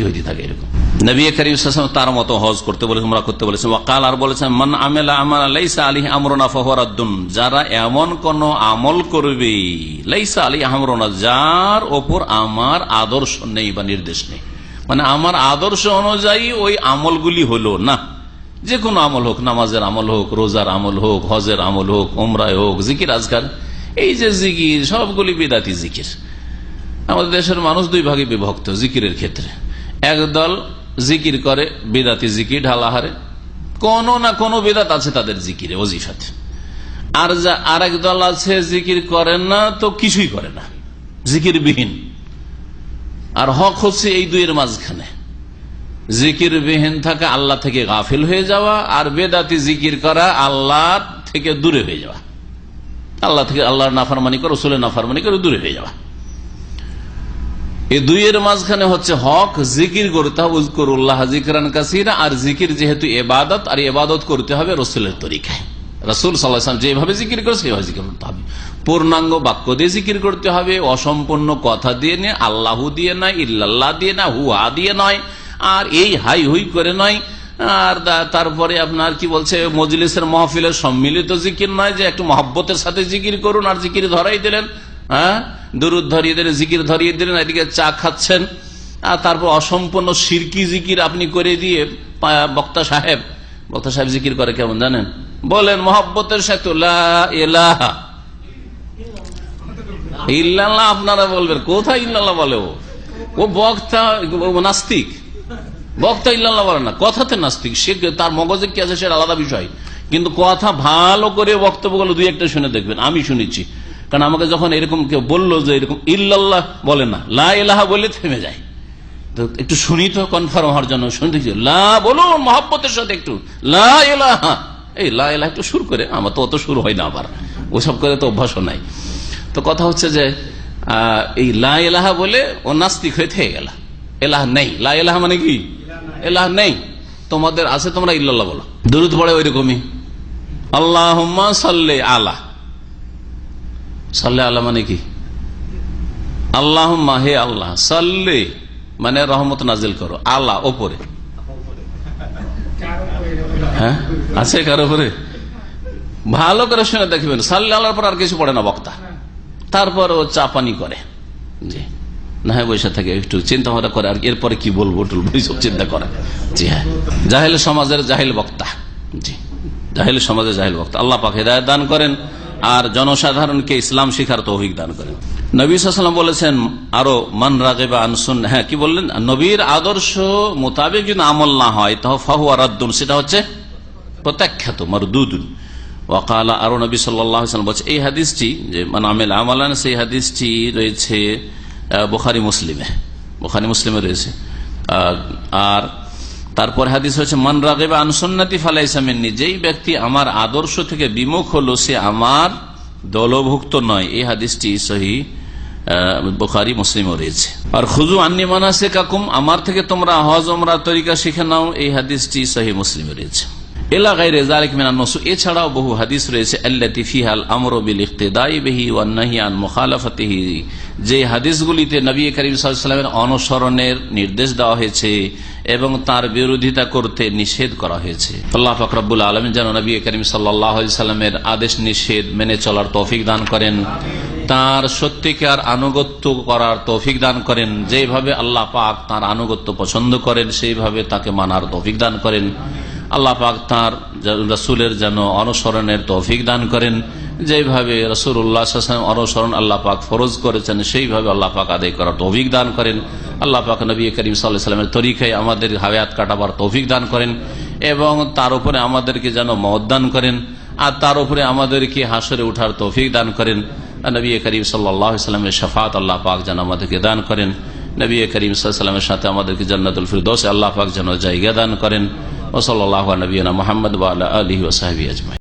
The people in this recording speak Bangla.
হইতে থাকে এরকম। নবী করিম সাল্লাল্লাহু আলাইহি ওয়াসাল্লাম তার মতো হজ করতে বলেছেন, উমরা করতে বলেছেন। ওয়াকাল, আর বলেছেন, মান আমিলা আমালা লাইসা আলাইহি আমরুনা ফাহুয়া রাদ্দুন, যারা এমন কোন আমল করবে, লাইসা আলাইহি আমরুনা, যার ওপর আমার আদর্শ নেই বা নির্দেশ নেই, মানে আমার আদর্শ অনুযায়ী ওই আমলগুলি হলো না, যে কোনো আমল হোক, নামাজের আমল হোক, রোজার আমল হোক, হজের আমল হোক, উমরায় হোক, জিকির আজকার, এই যে জিকির সবগুলি বিদাতি জিকির। আমাদের দেশের মানুষ দুই ভাগে বিভক্ত জিকিরের ক্ষেত্রে। একদল জিকির করে বিদাতি জিকির ঢালাহারে, কোন না কোন বিদাত আছে তাদের জিকিরে, ওজিফাতে। আর এক দল আছে জিকির করে না তো কিছুই করে না, জিকির বিহীন। আর হক হচ্ছে এই দুইয়ের মাঝখানে, জিকির বিহীন থাকা আল্লাহ থেকে গাফিল হয়ে যাওয়া, আর বেদাতি জিকির করা আল্লাহ থেকে দূরে হয়ে যাওয়া, আল্লাহ থেকে আল্লাহর নাফরমানি করে, রাসূলের নাফরমানি করে দূরে হয়ে যাওয়া। এই দুইয়ের মাঝখানে হচ্ছে হক, জিকির করতে হবে উযকুরুল্লাহ যিকরান কাসীরা, আর জিকির যেহেতু ইবাদত, আর ইবাদত করতে হবে রাসূলের তরিকায়। রাসূল সাল্লাল্লাহু আলাইহি ওয়াসাল্লাম যেভাবে জিকির করে সেভাবে জিকির করতে হবে, পূর্ণাঙ্গ বাক্য দিয়ে জিকির করতে হবে, অসম্পূর্ণ কথা দিয়ে নয়, আল্লাহু দিয়ে নয়, ইল্লাল্লাহ দিয়ে না, হুয়া দিয়ে নয়, আর এই হাই হুই করে নয়। আর তারপরে আপনার কি বলছে, মজলিসের মাহফিলের সম্মিলিত জিকির নয়, যে একটু মহব্বতের সাথে জিকির করুন আর জিকির ধরাই দিলেন, হ্যাঁ, দুরূদ ধরিয়ে দিলেন, জিকির ধরিয়ে দিলেন, এদিকে চা খাচ্ছেন, আর তারপর অসম্পূর্ণ শিরকি জিকির আপনি করে দিয়ে বক্তা সাহেব জিকির করে কেমন জানেন? বলেন মহব্বতের সাথে লা ইলাহা ইল্লাল্লাহ, আপনারা বলবেন কোথায় ইল্লাল্লাহ বলে, ও বক্তা নাস্তিক, বক্তা ইল্লাল্লাহ বলে না, কথাতে নাস্তিক। সে তার মগজে কি আছে সেটা আলাদা বিষয়, কিন্তু কথা ভালো করে বক্তব্যগুলো দুই একটা শুনে দেখবেন। আমি শুনেছি, কারণ আমাকে যখন এরকম কেউ বললো যে এরকম ইল্লাল্লাহ বলে না, লা ইলাহা বলে থেমে যায়, তো একটু শুনি তো কনফার্ম হওয়ার জন্য শুনতে, লা বলুন মহব্বতের সাথে একটু লা ইলাহা, এই লা ইলাহা একটু সুর করে, আমার তো অত সুর হয় না, আবার ওসব করে তো অভ্যাস নাই। তো কথা হচ্ছে যে এই লা ইলাহা বলে ও নাস্তিক হয়ে থেকে গেল, এলাহ নেই। লা ইলাহা মানে কি? এলাহ নেই। তোমাদের আছে, তোমরা ইল্লাল্লাহ বলো। দুরূদ পড়ে ওই রকমই, আল্লাহুম্মা সাল্লি আলা, সাল্লি আলা মানে কি? আল্লাহুম্মা, হে আল্লাহ, সাল্লি মানে রহমত নাজিল করো, আলা ওপরে, হ্যাঁ আছে কারো উপরে? ভালো করে শুনে দেখবেন, সাল্লি আলার পর আর কিছু পড়ে না বক্তা, তারপর ও চা পানি করে, জি না, হ্যাঁ বসে থাকে, একটু চিন্তা ভাবনা করে, আর এরপরে কি বলবো সব চিন্তা করে। জি হ্যাঁ, জাহেল সমাজের জাহেল বক্তা, জি জাহেল সমাজের জাহেল বক্তা। আল্লাহ পাক হিদায়াত দান করেন আর জনসাধারণকে ইসলাম শিখার তৌফিক দান করেন। নবী সাল্লাল্লাহু আলাইহি ওয়াসাল্লাম বলেছেন আরো, মান রাগিবা আন সুন্নাহ, হ্যাঁ কি বললেন, নবীর আদর্শ মোতাবেক যদি আমল না হয় তাহলে ফাহুয়া রাদ্দুন, সেটা হচ্ছে প্রত্যাখ্যাত, মারদুদুন। ওয়াকালা, আরো নবী সাল্লাল্লাহু আলাইহি ওয়াসাল্লাম বলছে, এই হাদিসটি যে মান আমিলা আমালান, সেই হাদিসটি রয়েছে বুখারী মুসলিমে রয়েছে। আর তারপর হাদিস হচ্ছে, মান রাগিবা আন সুন্নতি ফালাইসা মিন্নি, যেই ব্যক্তি আমার আদর্শ থেকে বিমুখ হলো সে আমার দলভুক্ত নয়। এই হাদিসটি সহিহ বুখারী মুসলিমে রয়েছে। আর খুযু আন্নী মানাসিকাকুম, আমার থেকে তোমরা হজ উমরা তরিকা শিখে নাও, এই হাদিসটি সহিহ মুসলিমে রয়েছে। ইলা গায়রি যালিক মিনান নুসুস, এছাড়াও বহু হাদিস রয়েছে, আল্লাতী ফিহাল আমরু বিল ইক্তিদাই বিহি ওয়ান নাহয়ু আন মুখালাফাতিহি, যে হাদিসগুলিতে নবী করিম সাল্লাল্লাহু আলাইহি ওয়াসাল্লামের অনুসরণের নির্দেশ দেওয়া হয়েছে এবং তার বিরোধিতা করতে নিষেধ করা হয়েছে। আল্লাহ পাক রব্বুল আলামিন যেন নবী করিম সাল্লাল্লাহু আলাইহি ওয়াসাল্লামের আদেশ নিষেধ মেনে চলার তৌফিক দান করেন, তার সত্যিকার আনুগত্য করার তৌফিক দান করেন, যেভাবে আল্লাহ পাক তার আনুগত্য পছন্দ করেন সেইভাবে তাকে মানার তৌফিক দান করেন। আল্লাহ পাক তার রাসূলের যেন অনুসরণের তৌফিক দান করেন, যেভাবে রাসূলুল্লাহ সাল্লাল্লাহু আলাইহি ওয়াসাল্লাম অনুসরণ আল্লাহ পাক ফরজ করেছেন সেইভাবে আল্লাহ পাক আদায় করার তৌফিক দান করেন। আল্লাহ পাক নবী করিম সাল্লাল্লাহু আলাইহি ওয়াসাল্লামের তরিকায় আমাদের হায়াত কাটাবার তৌফিক দান করেন এবং তার উপরে আমাদেরকে যেন মওত দান করেন, আর তার উপরে আমাদেরকে হাসরে ওঠার তৌফিক দান করেন। নবী করিম সাল্লাল্লাহু আলাইহি ওয়াসাল্লামের শাফাত আল্লাহ পাক যেন আমাদেরকে দান করেন। নবী করিম সাল্লাল্লাহু আলাইহি ওয়াসাল্লামের সাথে আমাদেরকে জান্নাতুল ফিরদৌসে আল্লাহ পাক যেন জায়গা দান করেন। ওয়া সাল্লাল্লাহু আলা নবিয়িনা মুহাম্মদ ওয়া আলা আলিহি ওয়া সাহবিহি আজমাইন।